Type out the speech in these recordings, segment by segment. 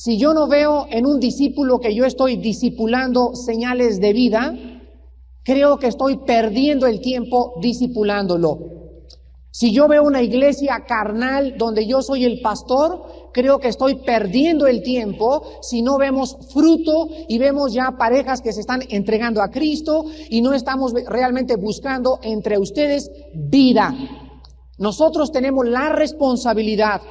Si yo no veo en un discípulo que yo estoy discipulando señales de vida, creo que estoy perdiendo el tiempo discipulándolo. Si yo veo una iglesia carnal donde yo soy el pastor, creo que estoy perdiendo el tiempo si no vemos fruto y vemos ya parejas que se están entregando a Cristo y no estamos realmente buscando entre ustedes vida. Nosotros tenemos la responsabilidad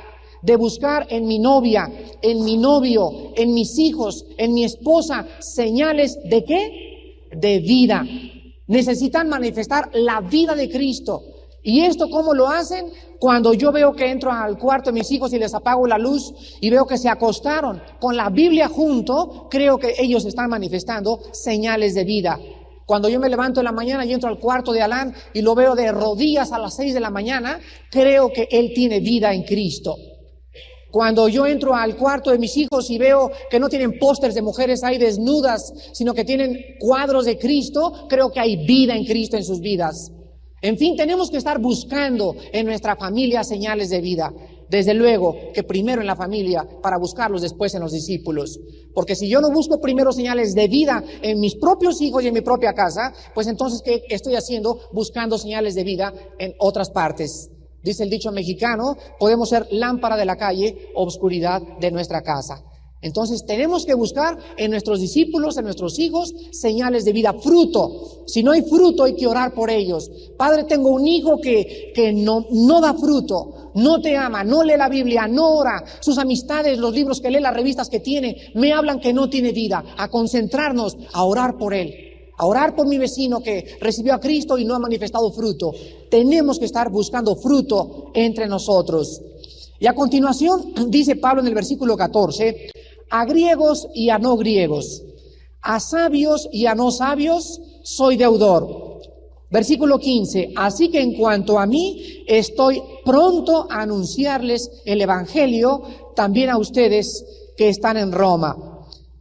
de buscar en mi novia, en mi novio, en mis hijos, en mi esposa, señales ¿de qué? De vida. Necesitan manifestar la vida de Cristo. ¿Y esto cómo lo hacen? Cuando yo veo que entro al cuarto de mis hijos y les apago la luz y veo que se acostaron con la Biblia junto, creo que ellos están manifestando señales de vida. Cuando yo me levanto en la mañana y entro al cuarto de Alan y lo veo de rodillas a las 6 de la mañana, creo que él tiene vida en Cristo. Cuando yo entro al cuarto de mis hijos y veo que no tienen pósters de mujeres ahí desnudas, sino que tienen cuadros de Cristo, creo que hay vida en Cristo en sus vidas. En fin, tenemos que estar buscando en nuestra familia señales de vida. Desde luego que primero en la familia para buscarlos después en los discípulos. Porque si yo no busco primero señales de vida en mis propios hijos y en mi propia casa, pues entonces ¿qué estoy haciendo? Buscando señales de vida en otras partes. Dice el dicho mexicano, podemos ser lámpara de la calle, obscuridad de nuestra casa. Entonces tenemos que buscar en nuestros discípulos, en nuestros hijos, señales de vida, fruto. Si no hay fruto, hay que orar por ellos. Padre, tengo un hijo que no da fruto, no te ama, no lee la Biblia, no ora. Sus amistades, los libros que lee, las revistas que tiene, me hablan que no tiene vida. A concentrarnos, a orar por él. A orar por mi vecino que recibió a Cristo y no ha manifestado fruto. Tenemos que estar buscando fruto entre nosotros. Y a continuación dice Pablo en el versículo 14, a griegos y a no griegos, a sabios y a no sabios, soy deudor. Versículo 15, así que en cuanto a mí, estoy pronto a anunciarles el evangelio también a ustedes que están en Roma.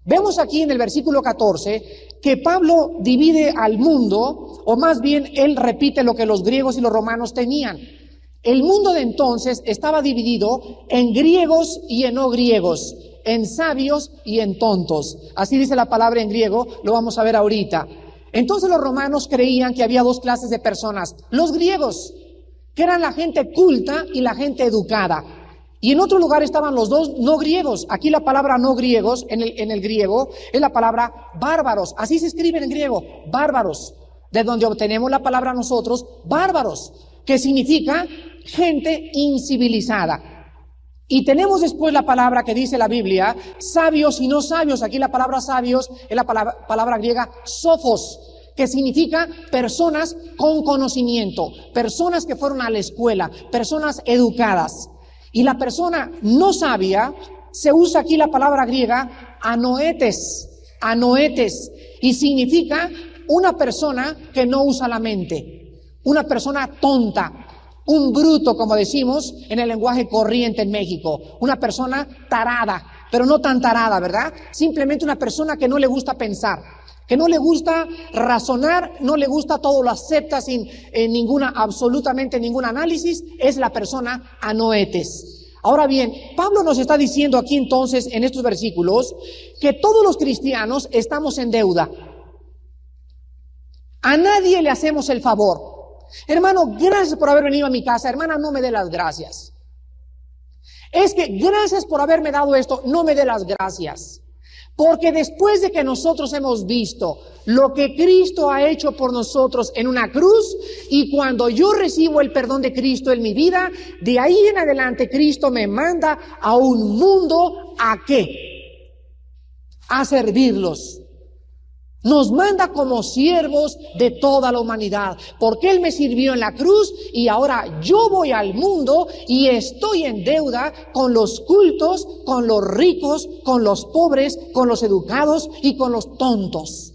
Vemos aquí en el versículo 14 que Pablo divide al mundo, o más bien él repite lo que los griegos y los romanos tenían. El mundo de entonces estaba dividido en griegos y en no griegos, en sabios y en tontos. Así dice la palabra en griego, lo vamos a ver ahorita. Entonces los romanos creían que había dos clases de personas. Los griegos, que eran la gente culta y la gente educada. Y en otro lugar estaban los dos no griegos. Aquí la palabra no griegos en el griego es la palabra bárbaros. Así se escribe en griego, bárbaros. De donde obtenemos la palabra nosotros, bárbaros, que significa gente incivilizada. Y tenemos después la palabra que dice la Biblia, sabios y no sabios. Aquí la palabra sabios es la palabra griega sophos, que significa personas con conocimiento, personas que fueron a la escuela, personas educadas. Y la persona no sabia, se usa aquí la palabra griega anoetes, y significa una persona que no usa la mente, una persona tonta. Un bruto, como decimos en el lenguaje corriente en México. Una persona tarada, pero no tan tarada, ¿verdad? Simplemente una persona que no le gusta pensar, que no le gusta razonar, no le gusta todo, lo acepta sin absolutamente ningún análisis. Es la persona anoetes. Ahora bien, Pablo nos está diciendo aquí entonces en estos versículos que todos los cristianos estamos en deuda. A nadie le hacemos el favor. Hermano, gracias por haber venido a mi casa. Hermana, no me dé las gracias. Es que gracias por haberme dado esto, no me dé las gracias. Porque después de que nosotros hemos visto lo que Cristo ha hecho por nosotros en una cruz, y cuando yo recibo el perdón de Cristo en mi vida, de ahí en adelante Cristo me manda a un mundo ¿a qué? A servirlos. Nos manda como siervos de toda la humanidad, porque Él me sirvió en la cruz y ahora yo voy al mundo y estoy en deuda con los cultos, con los ricos, con los pobres, con los educados y con los tontos.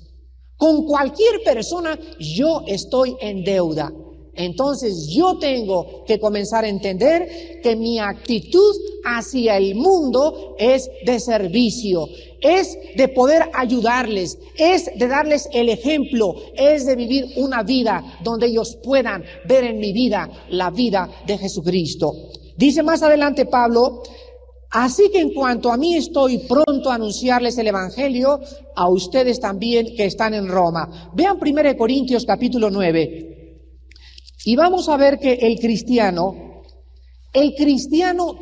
Con cualquier persona yo estoy en deuda. Entonces yo tengo que comenzar a entender que mi actitud hacia el mundo es de servicio, es de poder ayudarles, es de darles el ejemplo, es de vivir una vida donde ellos puedan ver en mi vida la vida de Jesucristo. Dice más adelante Pablo, Así que en cuanto a mí, estoy pronto a anunciarles el evangelio a ustedes también que están en Roma. Vean 1 Corintios capítulo 9. Y vamos a ver que el cristiano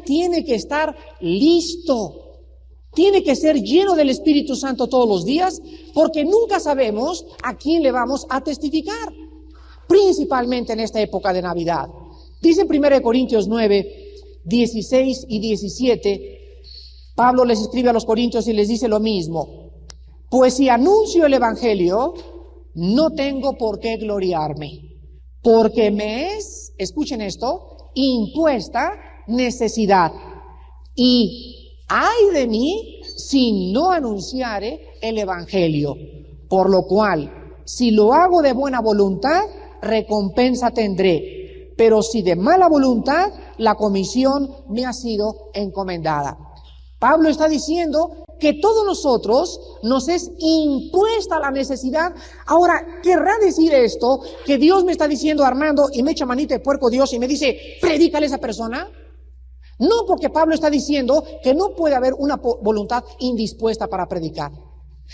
tiene que estar listo. Tiene que ser lleno del Espíritu Santo todos los días, porque nunca sabemos a quién le vamos a testificar, principalmente en esta época de Navidad. Dice en 1 Corintios 9, 16 y 17, Pablo les escribe a los corintios y les dice lo mismo. Pues si anuncio el evangelio, no tengo por qué gloriarme, porque me es, escuchen esto, impuesta necesidad. Y ay de mí si no anunciare el evangelio, por lo cual, si lo hago de buena voluntad, recompensa tendré, pero si de mala voluntad, la comisión me ha sido encomendada. Pablo está diciendo que todos nosotros nos es impuesta la necesidad. Ahora, ¿querrá decir esto que Dios me está diciendo, Armando, y me echa manita de puerco Dios y me dice, predícale a esa persona? No, porque Pablo está diciendo que no puede haber una voluntad indispuesta para predicar.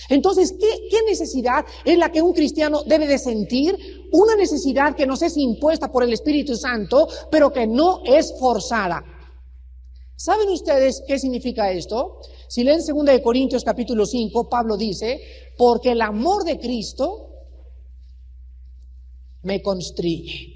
Entonces, ¿qué necesidad es la que un cristiano debe de sentir? Una necesidad que nos es impuesta por el Espíritu Santo, pero que no es forzada. ¿Saben ustedes qué significa esto? Si leen 2 Corintios capítulo 5, Pablo dice, porque el amor de Cristo me constriñe.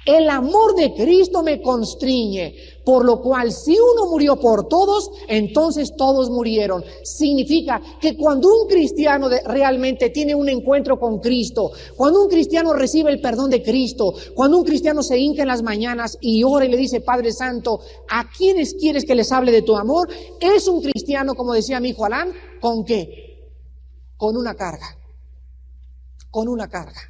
El amor de Cristo me constriñe, por lo cual si uno murió por todos, entonces todos murieron. Significa que cuando un cristiano realmente tiene un encuentro con Cristo, cuando un cristiano recibe el perdón de Cristo, cuando un cristiano se hinca en las mañanas y ora y le dice, Padre Santo, ¿a quiénes quieres que les hable de tu amor? Es un cristiano, como decía mi hijo Alán, ¿con qué? Con una carga. Con una carga.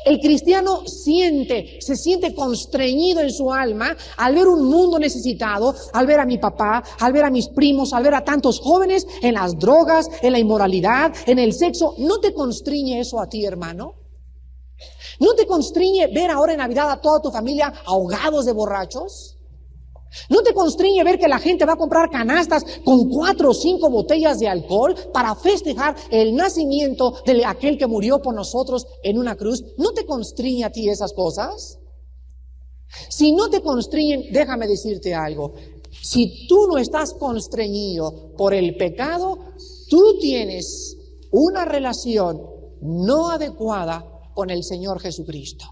El cristiano se siente constreñido en su alma al ver un mundo necesitado, al ver a mi papá, al ver a mis primos, al ver a tantos jóvenes en las drogas, en la inmoralidad, en el sexo. ¿No te constriñe eso a ti, hermano? ¿No te constriñe ver ahora en Navidad a toda tu familia ahogados de borrachos? ¿No te constriñe ver que la gente va a comprar canastas con 4 o 5 botellas de alcohol para festejar el nacimiento de aquel que murió por nosotros en una cruz? ¿No te constriñe a ti esas cosas? Si no te constriñen, déjame decirte algo. Si tú no estás constreñido por el pecado, tú tienes una relación no adecuada con el Señor Jesucristo.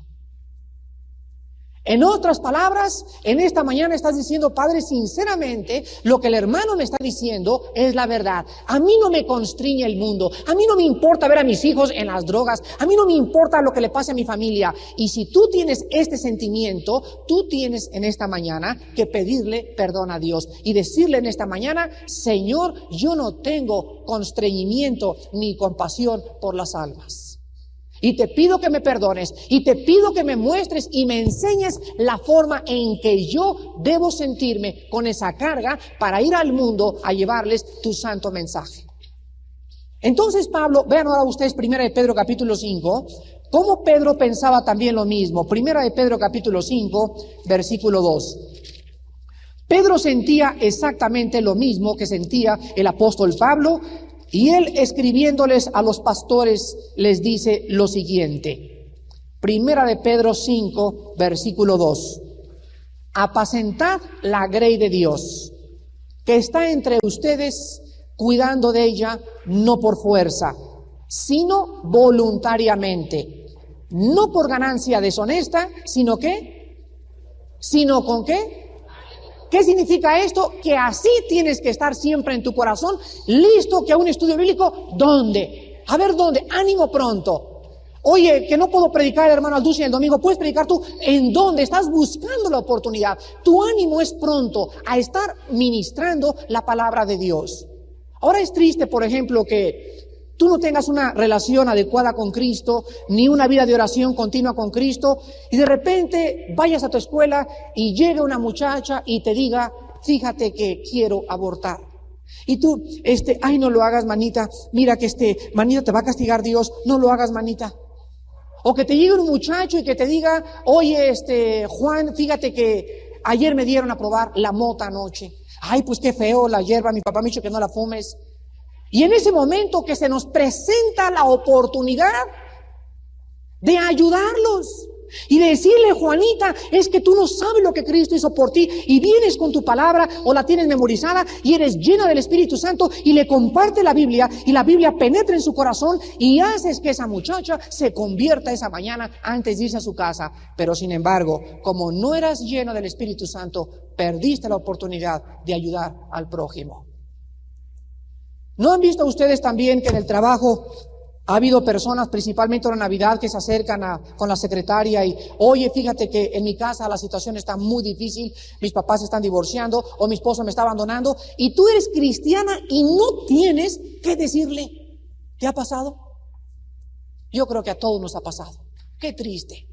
En otras palabras, en esta mañana estás diciendo, Padre, sinceramente, lo que el hermano me está diciendo es la verdad. A mí no me constriñe el mundo. A mí no me importa ver a mis hijos en las drogas. A mí no me importa lo que le pase a mi familia. Y si tú tienes este sentimiento, tú tienes en esta mañana que pedirle perdón a Dios y decirle en esta mañana, Señor, yo no tengo constreñimiento ni compasión por las almas. Y te pido que me perdones, y te pido que me muestres y me enseñes la forma en que yo debo sentirme con esa carga para ir al mundo a llevarles tu santo mensaje. Entonces Pablo, vean ahora ustedes 1 de Pedro capítulo 5, cómo Pedro pensaba también lo mismo. 1 de Pedro capítulo 5, versículo 2. Pedro sentía exactamente lo mismo que sentía el apóstol Pablo. Y él, escribiéndoles a los pastores, les dice lo siguiente. 1 de Pedro 5, versículo 2. Apacentad la grey de Dios, que está entre ustedes, cuidando de ella, no por fuerza, sino voluntariamente. No por ganancia deshonesta, sino ¿qué? ¿Sino con qué? ¿Qué significa esto? Que así tienes que estar siempre en tu corazón, listo que a un estudio bíblico, ¿dónde? A ver, ¿dónde? Ánimo pronto. Oye, que no puedo predicar, hermano Alducin, el domingo, ¿puedes predicar tú? ¿En dónde? Estás buscando la oportunidad. Tu ánimo es pronto a estar ministrando la palabra de Dios. Ahora es triste, por ejemplo, que tú no tengas una relación adecuada con Cristo, ni una vida de oración continua con Cristo, y de repente vayas a tu escuela y llegue una muchacha y te diga, fíjate que quiero abortar. Y tú, ay, no lo hagas, manita, mira que manita, te va a castigar Dios, no lo hagas, manita. O que te llegue un muchacho y que te diga, oye, Juan, fíjate que Ayer me dieron a probar la mota anoche. Ay, pues qué feo la hierba, mi papá me ha dicho que no la fumes. Y en ese momento que se nos presenta la oportunidad de ayudarlos y de decirle, Juanita, es que tú no sabes lo que Cristo hizo por ti, y vienes con tu palabra o la tienes memorizada y eres llena del Espíritu Santo y le comparte la Biblia y la Biblia penetra en su corazón y haces que esa muchacha se convierta esa mañana antes de irse a su casa. Pero sin embargo, como no eras lleno del Espíritu Santo, perdiste la oportunidad de ayudar al prójimo. ¿No han visto ustedes también que en el trabajo ha habido personas, principalmente en la Navidad, que se acercan con la secretaria y, oye, fíjate que en mi casa la situación está muy difícil, mis papás se están divorciando o mi esposo me está abandonando, y tú eres cristiana y no tienes que decirle? ¿Te ha pasado? Yo creo que a todos nos ha pasado. Qué triste.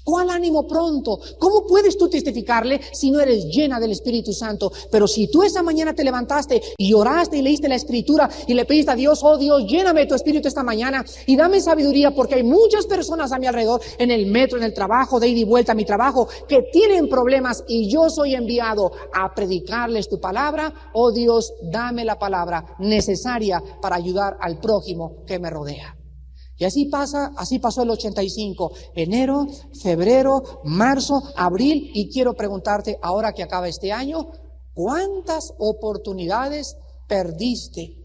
¿Cuál ánimo pronto? ¿Cómo puedes tú testificarle si no eres llena del Espíritu Santo? Pero si tú esa mañana te levantaste y oraste y leíste la Escritura y le pediste a Dios, oh Dios, lléname de tu Espíritu esta mañana y dame sabiduría, porque hay muchas personas a mi alrededor, en el metro, en el trabajo, de ida y vuelta a mi trabajo, que tienen problemas y yo soy enviado a predicarles tu palabra. Oh Dios, dame la palabra necesaria para ayudar al prójimo que me rodea. Y así pasó el 85, enero, febrero, marzo, abril, y quiero preguntarte, ahora que acaba este año, ¿cuántas oportunidades perdiste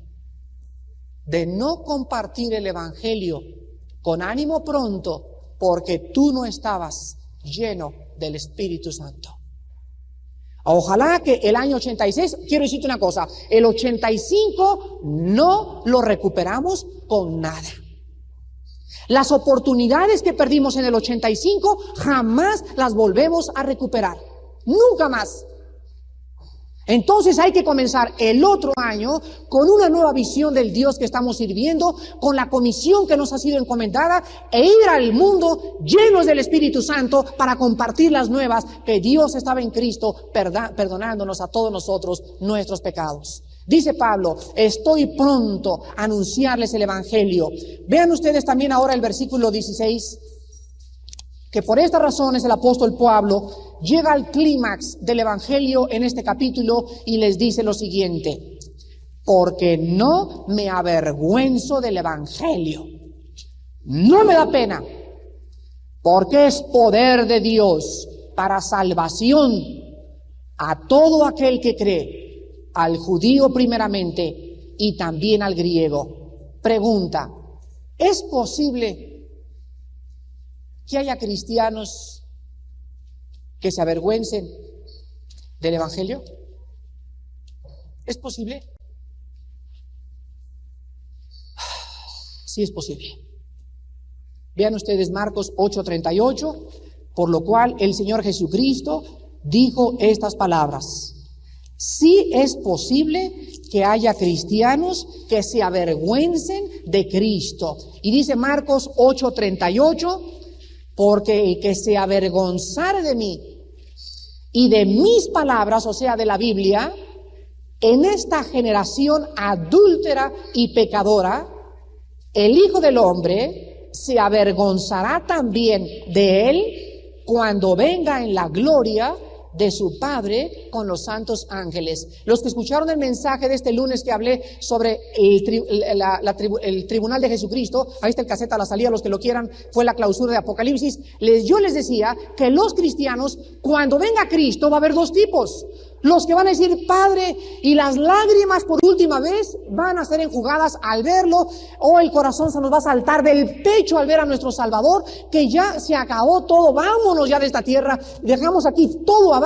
de no compartir el Evangelio con ánimo pronto porque tú no estabas lleno del Espíritu Santo? Ojalá que el año 86, quiero decirte una cosa, el 85 no lo recuperamos con nada. Las oportunidades que perdimos en el 85 jamás las volvemos a recuperar. Nunca más. Entonces hay que comenzar el otro año con una nueva visión del Dios que estamos sirviendo, con la comisión que nos ha sido encomendada, e ir al mundo llenos del Espíritu Santo para compartir las nuevas que Dios estaba en Cristo perdonándonos a todos nosotros nuestros pecados. Dice Pablo, estoy pronto a anunciarles el Evangelio. Vean ustedes también ahora el versículo 16, que por estas razones el apóstol Pablo llega al clímax del Evangelio en este capítulo y les dice lo siguiente: porque no me avergüenzo del Evangelio, no me da pena, porque es poder de Dios para salvación a todo aquel que cree, al judío primeramente y también al griego. Pregunta: ¿es posible que haya cristianos que se avergüencen del Evangelio? ¿Es posible? Sí, es posible. Vean ustedes Marcos 8:38, por lo cual el Señor Jesucristo dijo estas palabras: sí es posible que haya cristianos que se avergüencen de Cristo. Y dice Marcos 8:38, porque el que se avergonzare de mí y de mis palabras, o sea, de la Biblia, en esta generación adúltera y pecadora, el Hijo del Hombre se avergonzará también de él cuando venga en la gloria de su Padre con los santos ángeles. Los que escucharon el mensaje de este lunes que hablé sobre el tribunal de Jesucristo, ahí está el cassette a la salida, los que lo quieran, fue la clausura de Apocalipsis. Yo les decía que los cristianos, cuando venga Cristo, va a haber dos tipos: los que van a decir Padre, y las lágrimas por última vez van a ser enjugadas al verlo, o el corazón se nos va a saltar del pecho al ver a nuestro Salvador, que ya se acabó todo, vámonos ya de esta tierra, dejamos aquí todo abajo.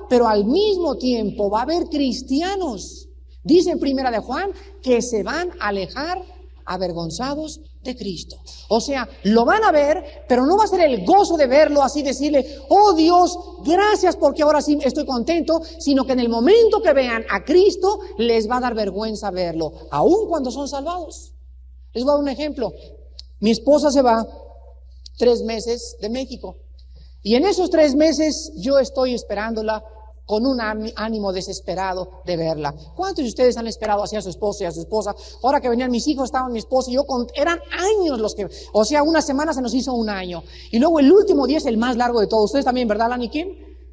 Pero al mismo tiempo va a haber cristianos, dice en Primera de Juan, que se van a alejar avergonzados de Cristo. O sea, lo van a ver, pero no va a ser el gozo de verlo, así decirle, oh Dios, gracias porque ahora sí estoy contento, sino que en el momento que vean a Cristo, les va a dar vergüenza verlo, aun cuando son salvados. Les voy a dar un ejemplo. Mi esposa se va 3 meses de México, y en esos 3 meses yo estoy esperándola con un ánimo desesperado de verla. ¿Cuántos de ustedes han esperado así a su esposo y a su esposa? Ahora que venían mis hijos, estaban mi esposa y yo, eran años los que, una semana se nos hizo un año. Y luego el último día es el más largo de todos. Ustedes también, ¿verdad, Lani Kim?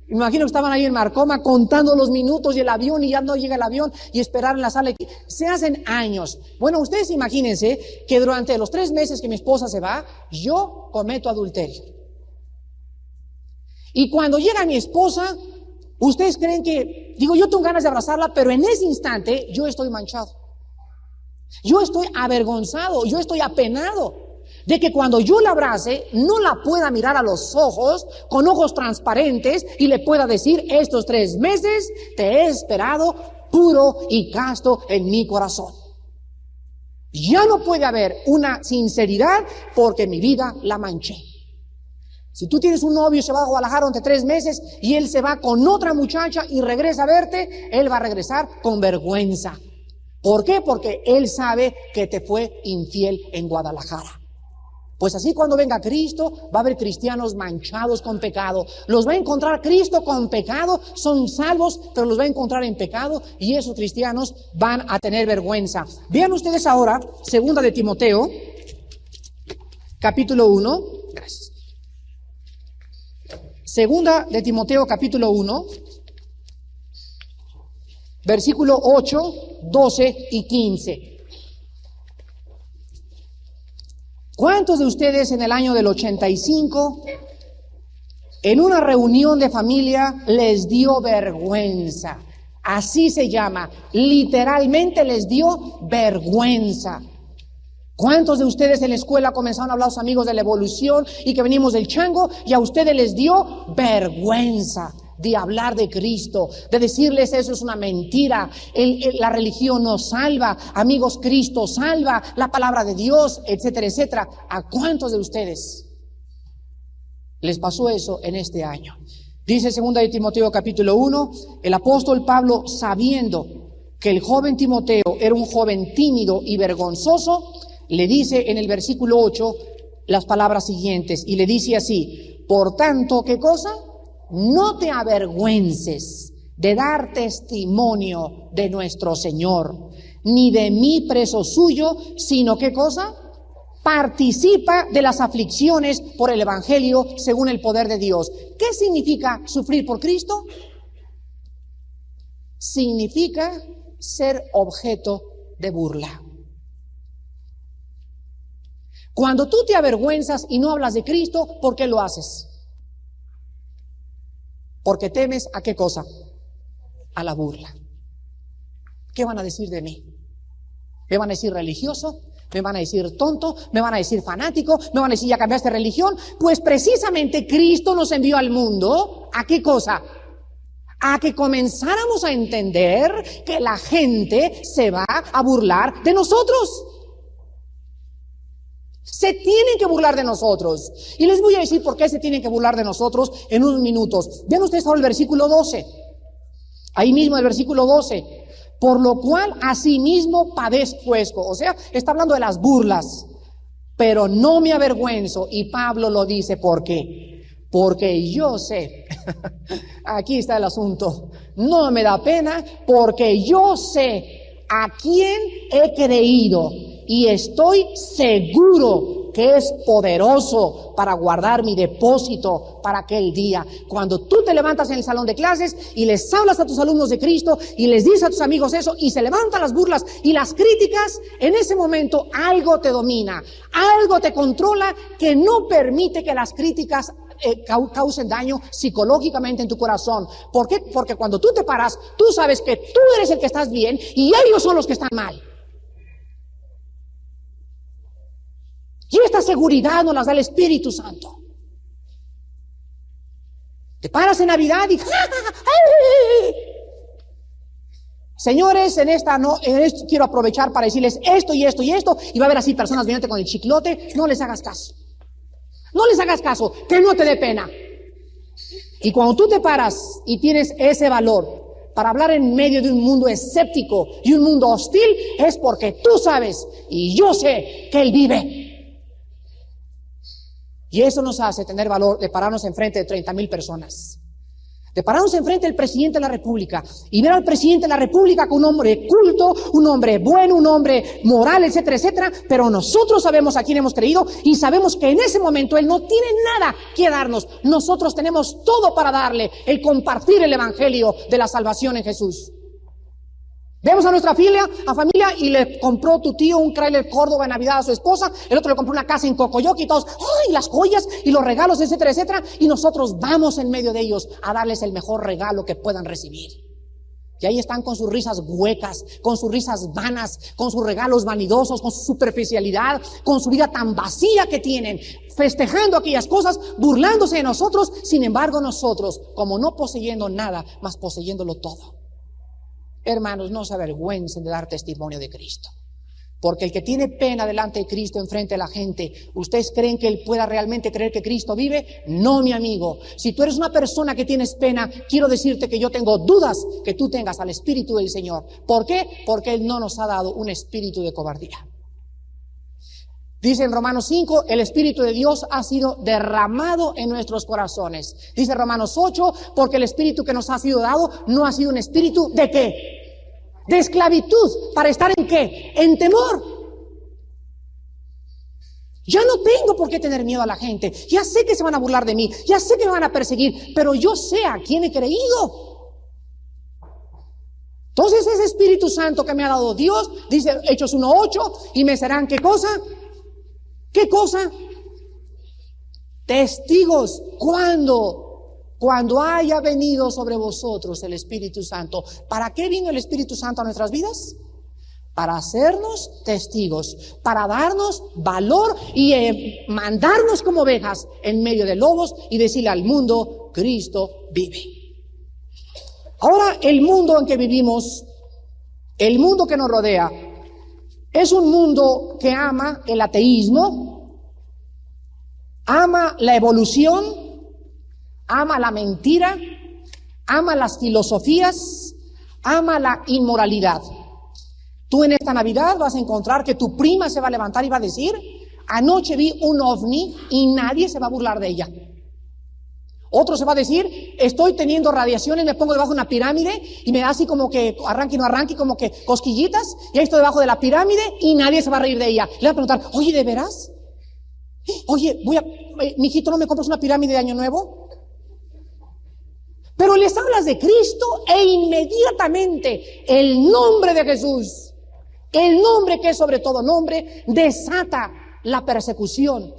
Me imagino que estaban ahí en Marcoma contando los minutos y el avión y ya no llega el avión y esperar en la sala. Se hacen años. Bueno, ustedes imagínense que durante los 3 meses que mi esposa se va, yo cometo adulterio. Y cuando llega mi esposa, ustedes creen que, digo, yo tengo ganas de abrazarla, pero en ese instante yo estoy manchado. Yo estoy avergonzado, yo estoy apenado de que cuando yo la abrace, no la pueda mirar a los ojos, con ojos transparentes, y le pueda decir, estos 3 meses te he esperado puro y casto en mi corazón. Ya no puede haber una sinceridad porque mi vida la manché. Si tú tienes un novio y se va a Guadalajara durante 3 meses y él se va con otra muchacha y regresa a verte, él va a regresar con vergüenza. ¿Por qué? Porque él sabe que te fue infiel en Guadalajara. Pues así cuando venga Cristo, va a haber cristianos manchados con pecado. Los va a encontrar Cristo con pecado, son salvos, pero los va a encontrar en pecado y esos cristianos van a tener vergüenza. Vean ustedes ahora, 2 de Timoteo, capítulo 1. Gracias. 2 de Timoteo, capítulo 1, versículo 8, 12 y 15. ¿Cuántos de ustedes en el año del 85, en una reunión de familia, les dio vergüenza? Así se llama, literalmente les dio vergüenza. ¿Cuántos de ustedes en la escuela comenzaron a hablar a los amigos de la evolución y que venimos del chango y a ustedes les dio vergüenza de hablar de Cristo, de decirles eso es una mentira, la religión no salva, amigos, Cristo salva, la palabra de Dios, etcétera, etcétera? ¿A cuántos de ustedes les pasó eso en este año? Dice 2 de Timoteo capítulo 1, el apóstol Pablo, sabiendo que el joven Timoteo era un joven tímido y vergonzoso, le dice en el versículo 8 las palabras siguientes, y le dice así: por tanto, ¿qué cosa? No te avergüences de dar testimonio de nuestro Señor, ni de mí preso suyo, sino ¿qué cosa? Participa de las aflicciones por el Evangelio según el poder de Dios. ¿Qué significa sufrir por Cristo? Significa ser objeto de burla. Cuando tú te avergüenzas y no hablas de Cristo, ¿por qué lo haces? Porque temes ¿a qué cosa? A la burla. ¿Qué van a decir de mí? ¿Me van a decir religioso? ¿Me van a decir tonto? ¿Me van a decir fanático? ¿Me van a decir ya cambiaste de religión? Pues precisamente Cristo nos envió al mundo ¿a qué cosa? A que comenzáramos a entender que la gente se va a burlar de nosotros. Se tienen que burlar de nosotros. Y les voy a decir por qué se tienen que burlar de nosotros en unos minutos. Vean ustedes ahora el versículo 12. Ahí mismo el versículo 12. Por lo cual asimismo padezco esto. O sea, está hablando de las burlas. Pero no me avergüenzo. Y Pablo lo dice, ¿por qué? Porque yo sé, aquí está el asunto, no me da pena, porque yo sé a quién he creído y estoy seguro que es poderoso para guardar mi depósito para aquel día. Cuando tú te levantas en el salón de clases y les hablas a tus alumnos de Cristo y les dices a tus amigos eso y se levantan las burlas y las críticas, en ese momento algo te domina, algo te controla que no permite que las críticas causen daño psicológicamente en tu corazón. ¿Por qué? Porque cuando tú te paras, tú sabes que tú eres el que estás bien y ellos son los que están mal. Y esta seguridad nos las da el Espíritu Santo. Te paras en Navidad y señores, en esto quiero aprovechar para decirles esto y esto y esto, y va a haber así personas viéndote con el chiclote. No les hagas caso. No les hagas caso, que no te dé pena. Y cuando tú te paras y tienes ese valor para hablar en medio de un mundo escéptico y un mundo hostil, es porque tú sabes y yo sé que Él vive. Y eso nos hace tener valor de pararnos enfrente de 30,000 personas. De pararnos enfrente del presidente de la República y ver al presidente de la República como un hombre culto, un hombre bueno, un hombre moral, etcétera, etcétera, pero nosotros sabemos a quién hemos creído y sabemos que en ese momento Él no tiene nada que darnos. Nosotros tenemos todo para darle, el compartir el evangelio de la salvación en Jesús. Vemos a nuestra familia y le compró tu tío un trailer Córdoba en Navidad a su esposa, el otro le compró una casa en Cocoyoc y todos, ¡ay! Las joyas y los regalos, etcétera, etcétera. Y nosotros vamos en medio de ellos a darles el mejor regalo que puedan recibir. Y ahí están con sus risas huecas, con sus risas vanas, con sus regalos vanidosos, con su superficialidad, con su vida tan vacía que tienen, festejando aquellas cosas, burlándose de nosotros. Sin embargo, nosotros, como no poseyendo nada, mas poseyéndolo todo. Hermanos, no se avergüencen de dar testimonio de Cristo. Porque el que tiene pena delante de Cristo, enfrente de la gente, ¿ustedes creen que él pueda realmente creer que Cristo vive? No, mi amigo. Si tú eres una persona que tienes pena, quiero decirte que yo tengo dudas que tú tengas al Espíritu del Señor. ¿Por qué? Porque Él no nos ha dado un espíritu de cobardía. Dice en Romanos 5, el Espíritu de Dios ha sido derramado en nuestros corazones. Dice Romanos 8, porque el Espíritu que nos ha sido dado no ha sido un espíritu ¿de qué? De esclavitud. ¿Para estar en qué? En temor. Ya no tengo por qué tener miedo a la gente. Ya sé que se van a burlar de mí. Ya sé que me van a perseguir. Pero yo sé a quién he creído. Entonces ese Espíritu Santo que me ha dado Dios, dice Hechos 1:8, y me serán ¿qué cosa? ¿Qué cosa? Testigos. ¿Cuándo? Cuando haya venido sobre vosotros el Espíritu Santo. ¿Para qué vino el Espíritu Santo a nuestras vidas? Para hacernos testigos, para darnos valor y mandarnos como ovejas en medio de lobos y decirle al mundo, Cristo vive. Ahora, el mundo en que vivimos, el mundo que nos rodea, es un mundo que ama el ateísmo, ama la evolución, ama la mentira, ama las filosofías, ama la inmoralidad. Tú en esta Navidad vas a encontrar que tu prima se va a levantar y va a decir, anoche vi un ovni y nadie se va a burlar de ella. Otro se va a decir, estoy teniendo radiaciones, me pongo debajo de una pirámide y me da así como que arranque y no arranque, como que cosquillitas, y ahí estoy debajo de la pirámide y nadie se va a reír de ella. Le va a preguntar, oye, ¿de veras? Oye, mijito, ¿no me compras una pirámide de Año Nuevo? Pero les hablas de Cristo e inmediatamente el nombre de Jesús, el nombre que es sobre todo nombre, desata la persecución.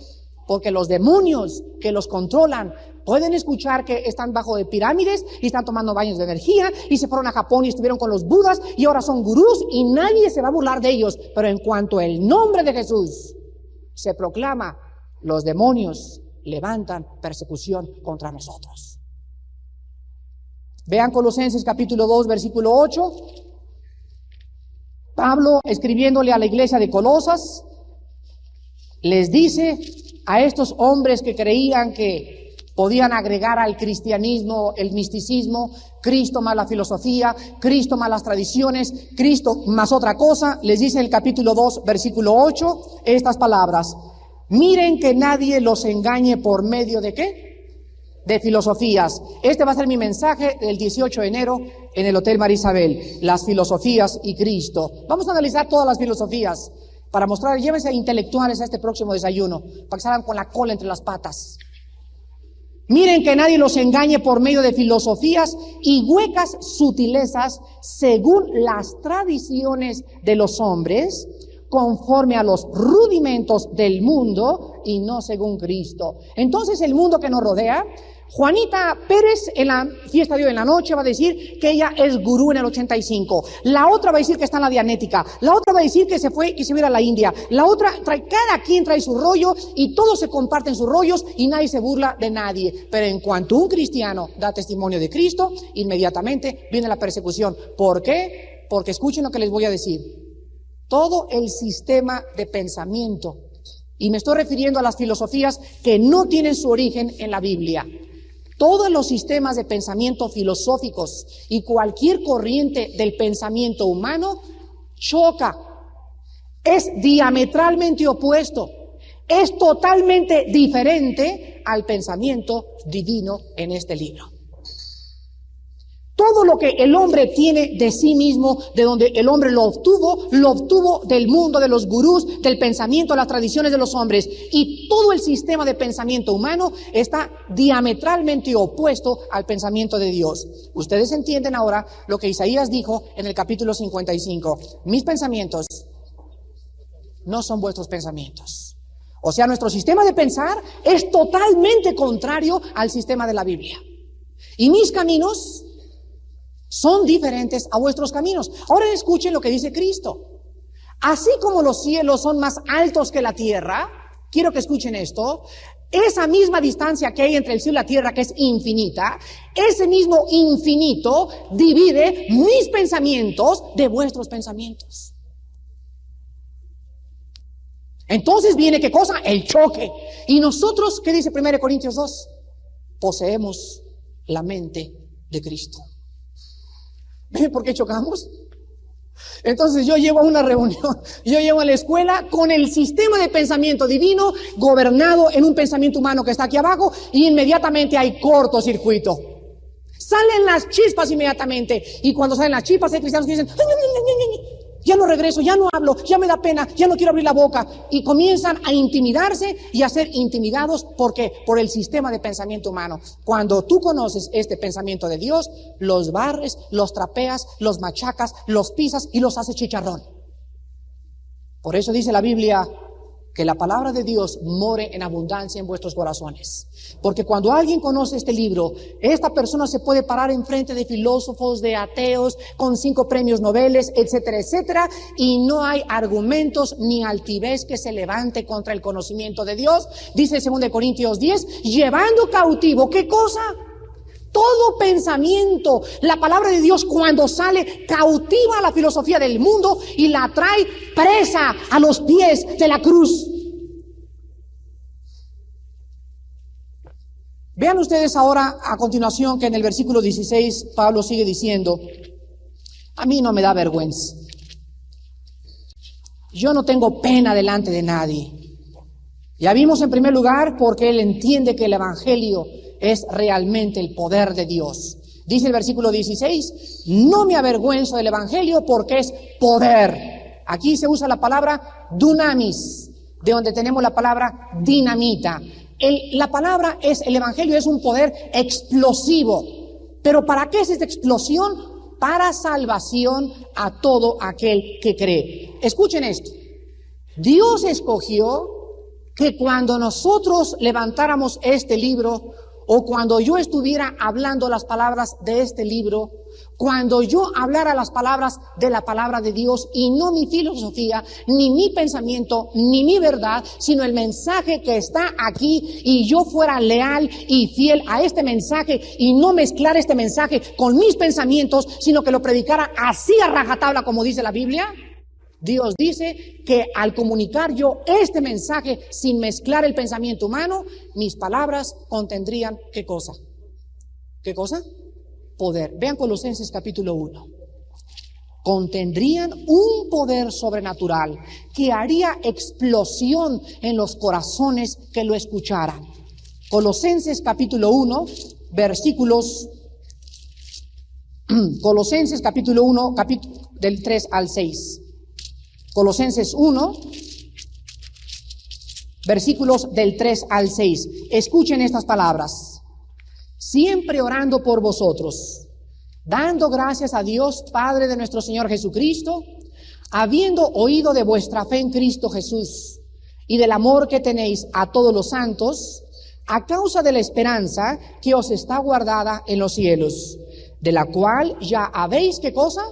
Porque los demonios que los controlan pueden escuchar que están bajo de pirámides y están tomando baños de energía y se fueron a Japón y estuvieron con los budas y ahora son gurús y nadie se va a burlar de ellos. Pero en cuanto el nombre de Jesús se proclama, los demonios levantan persecución contra nosotros. Vean Colosenses capítulo 2, versículo 8. Pablo, escribiéndole a la iglesia de Colosas, les dice a estos hombres que creían que podían agregar al cristianismo el misticismo, Cristo más la filosofía, Cristo más las tradiciones, Cristo más otra cosa, les dice en el capítulo 2, versículo 8, estas palabras: miren que nadie los engañe por medio de ¿qué? De filosofías. Este va a ser mi mensaje del 18 de enero en el Hotel María Isabel, las filosofías y Cristo. Vamos a analizar todas las filosofías para mostrar, llévense intelectuales a este próximo desayuno, para que salgan con la cola entre las patas. Miren que nadie los engañe por medio de filosofías y huecas sutilezas según las tradiciones de los hombres, conforme a los rudimentos del mundo y no según Cristo. Entonces el mundo que nos rodea, Juanita Pérez en la fiesta de hoy en la noche va a decir que ella es gurú en el 85. La otra va a decir que está en la Dianética. La otra va a decir que se fue y se va a ir a la India. La otra cada quien trae su rollo y todos se comparten sus rollos y nadie se burla de nadie. Pero en cuanto un cristiano da testimonio de Cristo, inmediatamente viene la persecución. ¿Por qué? Porque escuchen lo que les voy a decir. Todo el sistema de pensamiento, y me estoy refiriendo a las filosofías que no tienen su origen en la Biblia, todos los sistemas de pensamiento filosóficos y cualquier corriente del pensamiento humano choca, es diametralmente opuesto, es totalmente diferente al pensamiento divino en este libro. Todo lo que el hombre tiene de sí mismo, de donde el hombre lo obtuvo del mundo, de los gurús, del pensamiento, las tradiciones de los hombres. Y todo el sistema de pensamiento humano está diametralmente opuesto al pensamiento de Dios. Ustedes entienden ahora lo que Isaías dijo en el capítulo 55. Mis pensamientos no son vuestros pensamientos. O sea, nuestro sistema de pensar es totalmente contrario al sistema de la Biblia. Y mis caminos son diferentes a vuestros caminos. Ahora escuchen lo que dice Cristo. Así como los cielos son más altos que la tierra, quiero que escuchen esto, esa misma distancia que hay entre el cielo y la tierra, que es infinita, ese mismo infinito divide mis pensamientos de vuestros pensamientos. Entonces viene, ¿qué cosa? El choque. Y nosotros, ¿qué dice 1 Corintios 2? Poseemos la mente de Cristo. ¿Ven por qué chocamos? Entonces yo llego a una reunión, yo llego a la escuela con el sistema de pensamiento divino gobernado en un pensamiento humano que está aquí abajo, y inmediatamente hay cortocircuito. Salen las chispas inmediatamente, y cuando salen las chispas hay cristianos que dicen: ya no regreso, ya no hablo, ya me da pena, ya no quiero abrir la boca, y comienzan a intimidarse y a ser intimidados porque por el sistema de pensamiento humano. Cuando tú conoces este pensamiento de Dios, los barres, los trapeas, los machacas, los pisas y los haces chicharrón. Por eso dice la Biblia que la palabra de Dios more en abundancia en vuestros corazones. Porque cuando alguien conoce este libro, esta persona se puede parar enfrente de filósofos, de ateos, con 5 premios Nobel, etcétera, etcétera, y no hay argumentos ni altivez que se levante contra el conocimiento de Dios. Dice 2 Corintios 10, llevando cautivo, ¿qué cosa? Todo pensamiento. La palabra de Dios, cuando sale, cautiva a la filosofía del mundo y la trae presa a los pies de la cruz. Vean ustedes ahora a continuación que en el versículo 16 Pablo sigue diciendo: a mí no me da vergüenza. Yo no tengo pena delante de nadie. Ya vimos en primer lugar porque él entiende que el evangelio es realmente el poder de Dios. Dice el versículo 16, no me avergüenzo del evangelio porque es poder. Aquí se usa la palabra dunamis, de donde tenemos la palabra dinamita. La palabra es, el evangelio es un poder explosivo. ¿Pero para qué es esta explosión? Para salvación a todo aquel que cree. Escuchen esto. Dios escogió que cuando nosotros levantáramos este libro, o cuando yo estuviera hablando las palabras de este libro, cuando yo hablara las palabras de la palabra de Dios, y no mi filosofía, ni mi pensamiento, ni mi verdad, sino el mensaje que está aquí, y yo fuera leal y fiel a este mensaje, y no mezclar este mensaje con mis pensamientos, sino que lo predicara así a rajatabla como dice la Biblia. Dios dice que al comunicar yo este mensaje sin mezclar el pensamiento humano, mis palabras contendrían ¿qué cosa? ¿Qué cosa? Poder. Vean Colosenses capítulo 1. Contendrían un poder sobrenatural que haría explosión en los corazones que lo escucharan. Colosenses capítulo 1, versículos Colosenses capítulo 1, del 3 al 6. Colosenses 1, versículos del 3 al 6. Escuchen estas palabras. Siempre orando por vosotros, dando gracias a Dios Padre de nuestro Señor Jesucristo, habiendo oído de vuestra fe en Cristo Jesús y del amor que tenéis a todos los santos, a causa de la esperanza que os está guardada en los cielos, de la cual ya habéis, ¿qué cosa?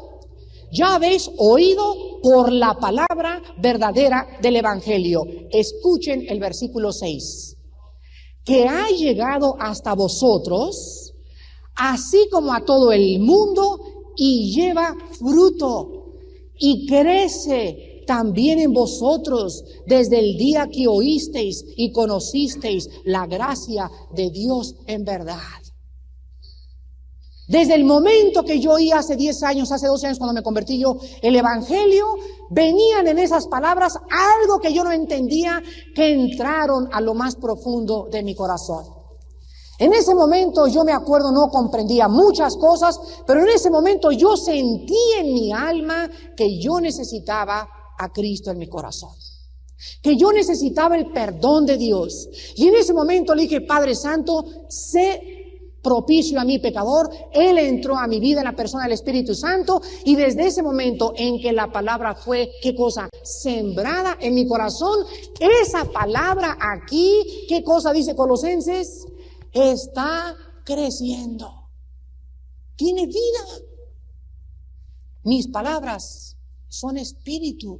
Ya habéis oído por la palabra verdadera del evangelio. Escuchen el versículo 6. Que ha llegado hasta vosotros, así como a todo el mundo, y lleva fruto, y crece también en vosotros desde el día que oísteis y conocisteis la gracia de Dios en verdad. Desde el momento que yo oí hace 10 años, hace 12 años cuando me convertí yo, el evangelio, venían en esas palabras algo que yo no entendía, que entraron a lo más profundo de mi corazón. En ese momento yo me acuerdo, no comprendía muchas cosas, pero en ese momento yo sentí en mi alma que yo necesitaba a Cristo en mi corazón, que yo necesitaba el perdón de Dios. Y en ese momento le dije: Padre Santo, sé propicio a mi pecador. Él entró a mi vida en la persona del Espíritu Santo, y desde ese momento en que la palabra fue, ¿qué cosa? Sembrada en mi corazón, esa palabra aquí, ¿qué cosa dice Colosenses? Está creciendo, tiene vida. Mis palabras son espíritu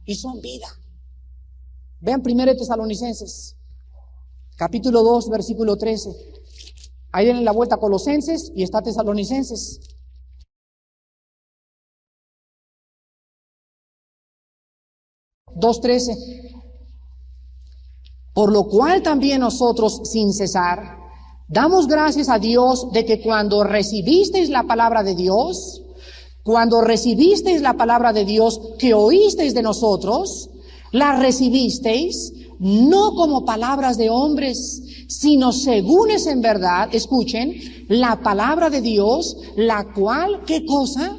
y son vida. Vean 1 Tesalonicenses, capítulo 2, versículo 13. Ahí viene la vuelta a Colosenses y está Tesalonicenses. (2:13). Por lo cual también nosotros, sin cesar, damos gracias a Dios de que cuando recibisteis la palabra de Dios, que oísteis de nosotros, la recibisteis no como palabras de hombres, sino según es en verdad, escuchen, la palabra de Dios, la cual, ¿qué cosa?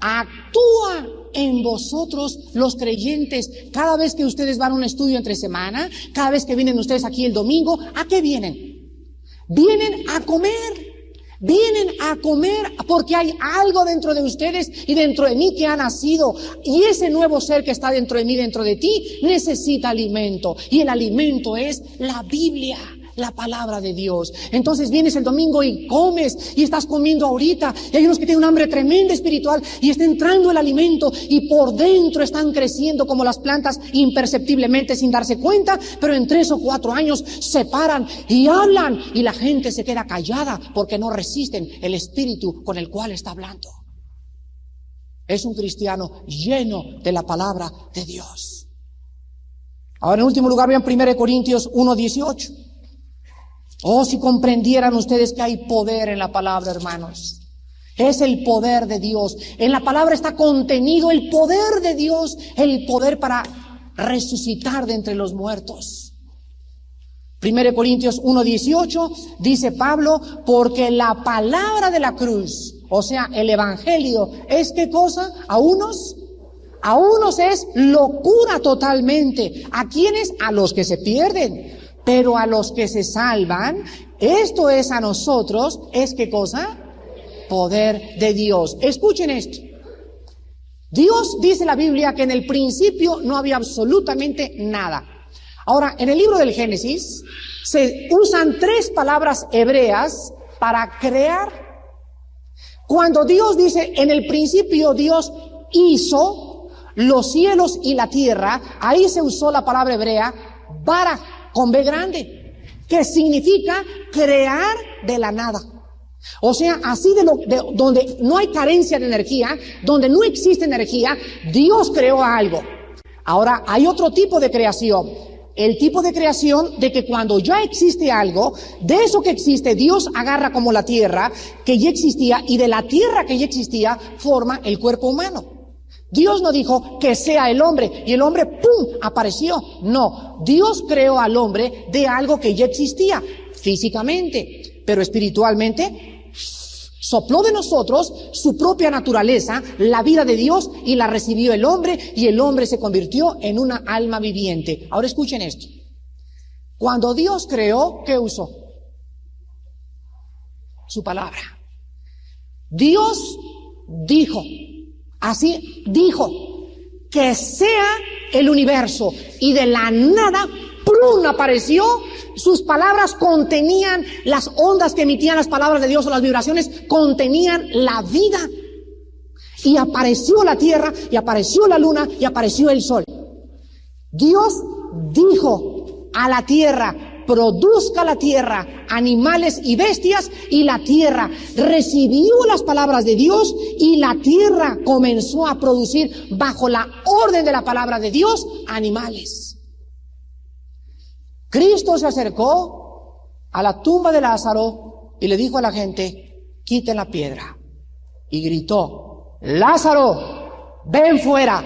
Actúa en vosotros los creyentes. Cada vez que ustedes van a un estudio entre semana, cada vez que vienen ustedes aquí el domingo, ¿a qué vienen? Vienen a comer porque hay algo dentro de ustedes y dentro de mí que ha nacido, y ese nuevo ser que está dentro de mí, dentro de ti, necesita alimento, y el alimento es la Biblia, la palabra de Dios. Entonces vienes el domingo y comes, y estás comiendo ahorita, y hay unos que tienen un hambre tremenda espiritual y está entrando el alimento, y por dentro están creciendo como las plantas imperceptiblemente sin darse cuenta, pero en 3 o 4 años se paran y hablan, y la gente se queda callada porque no resisten el espíritu con el cual está hablando. Es un cristiano lleno de la palabra de Dios. Ahora, en último lugar, vean 1 Corintios 1:18. Oh, si comprendieran ustedes que hay poder en la palabra, hermanos. Es el poder de Dios. En la palabra está contenido el poder de Dios, el poder para resucitar de entre los muertos. 1 Corintios 1:18 dice Pablo: porque la palabra de la cruz, o sea, el evangelio, ¿es qué cosa? A unos es locura totalmente. ¿A quiénes? A los que se pierden. Pero a los que se salvan, esto es a nosotros, ¿es qué cosa? Poder de Dios. Escuchen esto. Dios, dice la Biblia, que en el principio no había absolutamente nada. Ahora, en el libro del Génesis se usan 3 palabras hebreas para crear. Cuando Dios dice, en el principio Dios hizo los cielos y la tierra, ahí se usó la palabra hebrea bara, con B grande, que significa crear de la nada. O sea, así donde no hay carencia de energía, donde no existe energía, Dios creó algo. Ahora, hay otro tipo de creación. El tipo de creación de que cuando ya existe algo, de eso que existe, Dios agarra como la tierra que ya existía, y de la tierra que ya existía forma el cuerpo humano. Dios no dijo que sea el hombre y el hombre ¡pum!, apareció. No, Dios creó al hombre de algo que ya existía físicamente, pero espiritualmente sopló de nosotros su propia naturaleza, la vida de Dios, y la recibió el hombre, y el hombre se convirtió en una alma viviente. Ahora escuchen esto. Cuando Dios creó, ¿qué usó? Su palabra. Dios dijo, así dijo, que sea el universo, y de la nada, ¡plum!, apareció. Sus palabras contenían las ondas que emitían las palabras de Dios, o las vibraciones contenían la vida. Y apareció la tierra, y apareció la luna, y apareció el sol. Dios dijo a la tierra: produzca la tierra animales y bestias, y la tierra recibió las palabras de Dios, y la tierra comenzó a producir, bajo la orden de la palabra de Dios, animales. Cristo se acercó a la tumba de Lázaro y le dijo a la gente: quiten la piedra. Y gritó: Lázaro, ven fuera.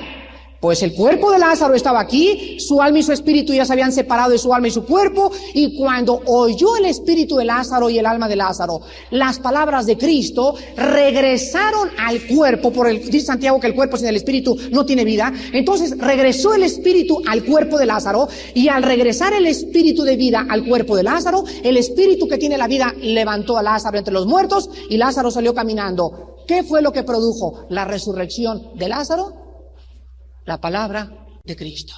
Pues el cuerpo de Lázaro estaba aquí, su alma y su espíritu ya se habían separado de su alma y su cuerpo, y cuando oyó el espíritu de Lázaro y el alma de Lázaro las palabras de Cristo, regresaron al cuerpo, dice Santiago que el cuerpo sin el espíritu no tiene vida. Entonces regresó el espíritu al cuerpo de Lázaro, y al regresar el espíritu de vida al cuerpo de Lázaro, el espíritu que tiene la vida levantó a Lázaro entre los muertos, y Lázaro salió caminando. ¿Qué fue lo que produjo la resurrección de Lázaro? La palabra de Cristo.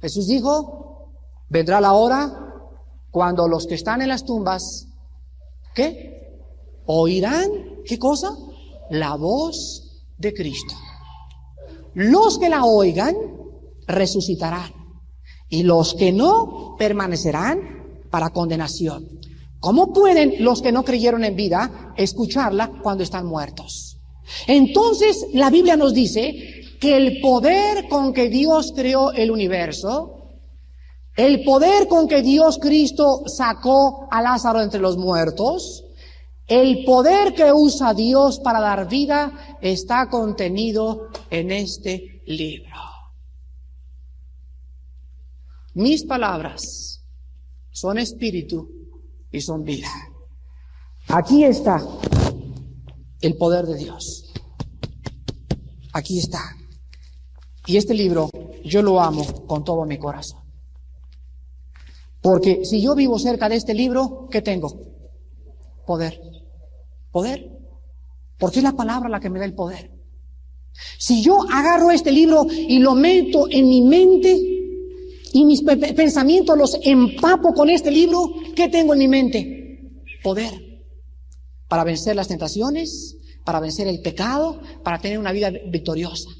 Jesús dijo, vendrá la hora cuando los que están en las tumbas, ¿qué? Oirán, ¿qué cosa? La voz de Cristo. Los que la oigan resucitarán, y los que no permanecerán para condenación. ¿Cómo pueden los que no creyeron en vida escucharla cuando están muertos? Entonces la Biblia nos dice que el poder con que Dios creó el universo, el poder con que Dios Cristo sacó a Lázaro entre los muertos, el poder que usa Dios para dar vida está contenido en este libro. Mis palabras son espíritu y son vida. Aquí está el poder de Dios. Aquí está. Y este libro yo lo amo con todo mi corazón. Porque si yo vivo cerca de este libro, ¿qué tengo? Poder. Poder. Porque es la palabra la que me da el poder. Si yo agarro este libro y lo meto en mi mente y mis pensamientos los empapo con este libro, ¿qué tengo en mi mente? Poder. Para vencer las tentaciones, para vencer el pecado, para tener una vida victoriosa.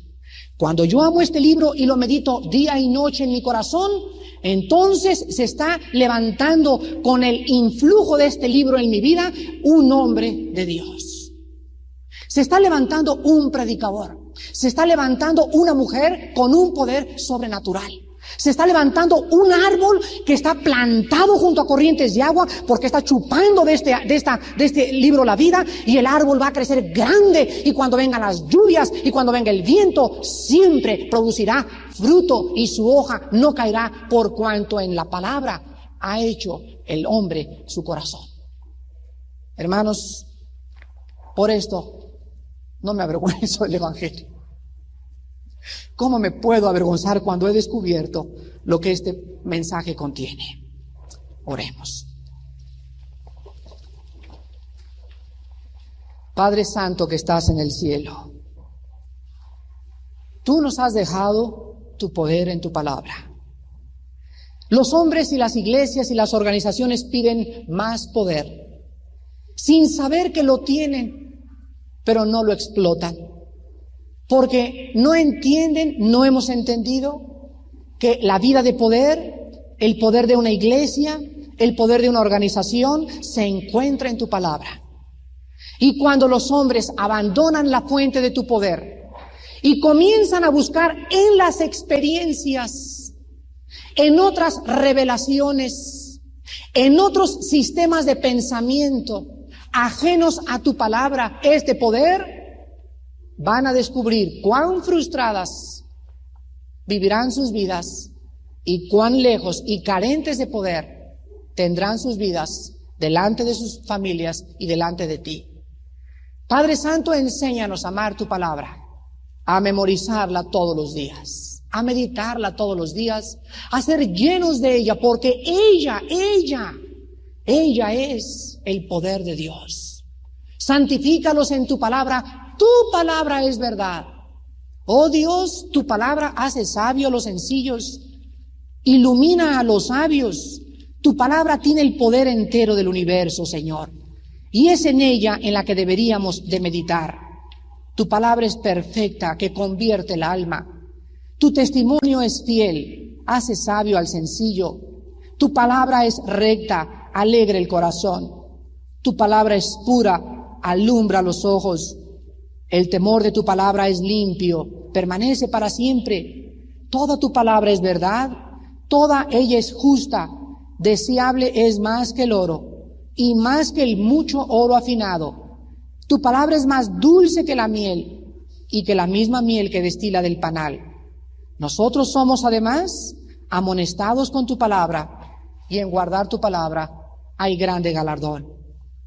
Cuando yo amo este libro y lo medito día y noche en mi corazón, entonces se está levantando con el influjo de este libro en mi vida un hombre de Dios. Se está levantando un predicador. Se está levantando una mujer con un poder sobrenatural. Se está levantando un árbol que está plantado junto a corrientes de agua porque está chupando de este libro la vida, y el árbol va a crecer grande, y cuando vengan las lluvias y cuando venga el viento siempre producirá fruto y su hoja no caerá, por cuanto en la palabra ha hecho el hombre su corazón. Hermanos, por esto no me avergüenzo del evangelio. ¿Cómo me puedo avergonzar cuando he descubierto lo que este mensaje contiene? Oremos. Padre Santo que estás en el cielo, tú nos has dejado tu poder en tu palabra. Los hombres y las iglesias y las organizaciones piden más poder, sin saber que lo tienen, pero no lo explotan. Porque no entienden, no hemos entendido que la vida de poder, el poder de una iglesia, el poder de una organización se encuentra en tu palabra. Y cuando los hombres abandonan la fuente de tu poder y comienzan a buscar en las experiencias, en otras revelaciones, en otros sistemas de pensamiento ajenos a tu palabra, este poder, van a descubrir cuán frustradas vivirán sus vidas y cuán lejos y carentes de poder tendrán sus vidas delante de sus familias y delante de ti. Padre Santo, enséñanos a amar tu palabra, a memorizarla todos los días, a meditarla todos los días, a ser llenos de ella, porque ella es el poder de Dios. Santifícalos en tu palabra. Tu palabra es verdad. Oh Dios, tu palabra hace sabio a los sencillos, ilumina a los sabios. Tu palabra tiene el poder entero del universo, Señor, y es en ella en la que deberíamos de meditar. Tu palabra es perfecta, que convierte el alma. Tu testimonio es fiel, hace sabio al sencillo. Tu palabra es recta, alegra el corazón. Tu palabra es pura, alumbra los ojos. El temor de tu palabra es limpio, permanece para siempre. Toda tu palabra es verdad, toda ella es justa. Deseable es más que el oro, y más que el mucho oro afinado. Tu palabra es más dulce que la miel, y que la misma miel que destila del panal. Nosotros somos además amonestados con tu palabra, y en guardar tu palabra hay grande galardón.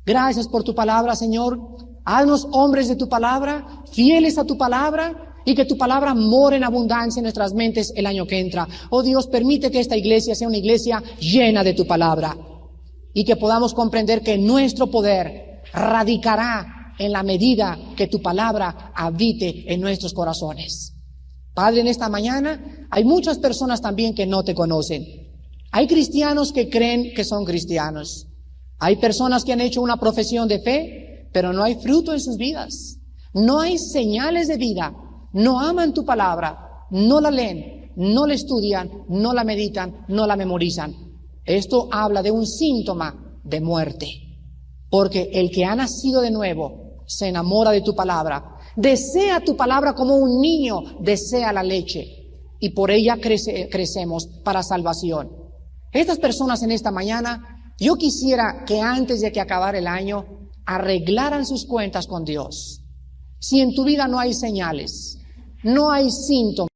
Gracias por tu palabra, Señor. Haznos hombres de tu palabra, fieles a tu palabra, y que tu palabra more en abundancia en nuestras mentes el año que entra. Oh Dios, permite que esta iglesia sea una iglesia llena de tu palabra, y que podamos comprender que nuestro poder radicará en la medida que tu palabra habite en nuestros corazones. Padre, en esta mañana hay muchas personas también que no te conocen. Hay cristianos que creen que son cristianos. Hay personas que han hecho una profesión de fe, pero no hay fruto en sus vidas. No hay señales de vida. No aman tu palabra, no la leen, no la estudian, no la meditan, no la memorizan. Esto habla de un síntoma de muerte. Porque el que ha nacido de nuevo se enamora de tu palabra, desea tu palabra como un niño desea la leche, y por ella crecemos para salvación. Estas personas en esta mañana, yo quisiera que antes de que acabara el año arreglaran sus cuentas con Dios. Si en tu vida no hay señales, no hay síntomas,